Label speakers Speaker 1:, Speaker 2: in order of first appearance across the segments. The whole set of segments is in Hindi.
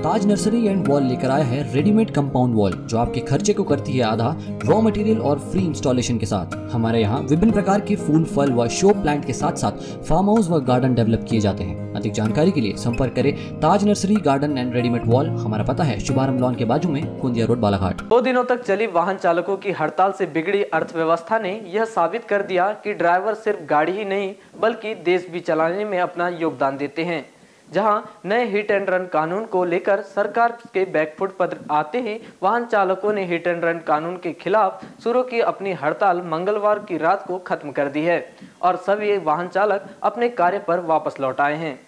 Speaker 1: ताज नर्सरी एंड वॉल लेकर आया है रेडीमेड कंपाउंड वॉल जो आपके खर्चे को करती है आधा रॉ मटेरियल और फ्री इंस्टॉलेशन के साथ। हमारे यहाँ विभिन्न प्रकार के फूल, फल व शो प्लांट के साथ साथ फार्म हाउस व गार्डन डेवलप किए जाते हैं। अधिक जानकारी के लिए संपर्क करें Taj nursery garden and readymade wall. हमारा पता है शुभारंभ लॉन के बाजू में, कुंदिया रोड, बालाघाट।
Speaker 2: 2 दिनों तक चली वाहन चालकों की हड़ताल से बिगड़ी अर्थव्यवस्था ने यह साबित कर दिया कि ड्राइवर सिर्फ गाड़ी ही नहीं बल्कि देश भी चलाने में अपना योगदान देते हैं। जहां नए हिट एंड रन कानून को लेकर सरकार के बैकफुट पर आते ही वाहन चालकों ने हिट एंड रन कानून के खिलाफ शुरू की अपनी हड़ताल मंगलवार की रात को खत्म कर दी है और सभी वाहन चालक अपने कार्य पर वापस लौट आए हैं।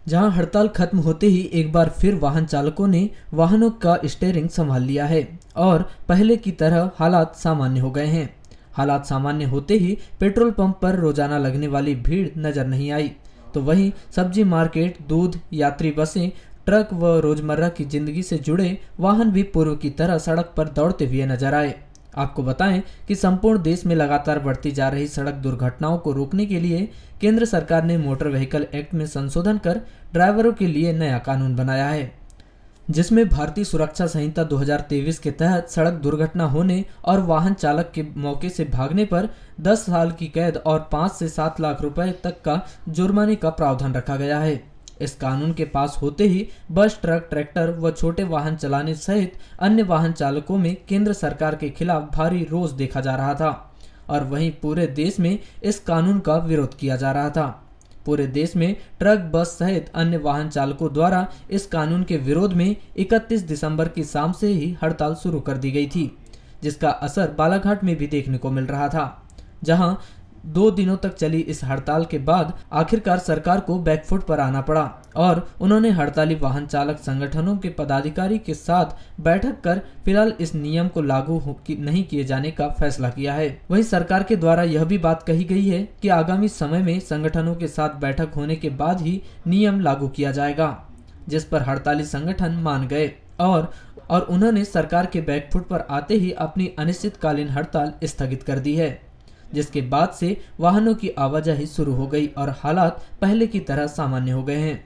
Speaker 3: जहां हड़ताल खत्म होते ही एक बार फिर वाहन चालकों ने वाहनों का स्टीयरिंग संभाल लिया है और पहले की तरह हालात सामान्य हो गए हैं। हालात सामान्य होते ही पेट्रोल पंप पर रोजाना लगने वाली भीड़ नजर नहीं आई, तो वहीं सब्जी मार्केट, दूध, यात्री बसें, ट्रक व रोजमर्रा की जिंदगी से जुड़े वाहन भी पूर्व की तरह सड़क पर दौड़ते हुए नजर आए। आपको बताएं कि संपूर्ण देश में लगातार बढ़ती जा रही सड़क दुर्घटनाओं को रोकने के लिए केंद्र सरकार ने मोटर व्हीकल एक्ट में संशोधन कर ड्राइवरों के लिए नया कानून बनाया है, जिसमें भारतीय सुरक्षा संहिता 2023 के तहत सड़क दुर्घटना होने और वाहन चालक के मौके से भागने पर 10 साल की कैद और 5 से 7 लाख रुपए तक का जुर्माने का प्रावधान रखा गया है। इस कानून के पास होते ही बस, ट्रक, ट्रैक्टर व छोटे वाहन चलाने सहित अन्य वाहन चालकों में केंद्र सरकार के खिलाफ भारी रोष देखा जा रहा था और वहीं पूरे देश में इस कानून का विरोध किया जा रहा था। पूरे देश में ट्रक, बस सहित अन्य वाहन चालकों द्वारा इस कानून के विरोध में 31 दिसंबर की शाम से ही हड़ताल शुरू कर दी गई थी, जिसका असर बालाघाट में भी देखने को मिल रहा था। जहां 2 दिनों तक चली इस हड़ताल के बाद आखिरकार सरकार को बैकफुट पर आना पड़ा और उन्होंने हड़ताली वाहन चालक संगठनों के पदाधिकारी के साथ बैठक कर फिलहाल इस नियम को लागू नहीं किए जाने का फैसला किया है। वहीं सरकार के द्वारा यह भी बात कही गई है कि आगामी समय में संगठनों के साथ बैठक होने के बाद ही नियम लागू किया जाएगा, जिस पर हड़ताली संगठन मान गए और उन्होंने सरकार के बैकफुट पर आते ही अपनी अनिश्चितकालीन हड़ताल स्थगित कर दी है, जिसके बाद से वाहनों की आवाजाही शुरू हो गई और हालात पहले की तरह सामान्य हो गए हैं।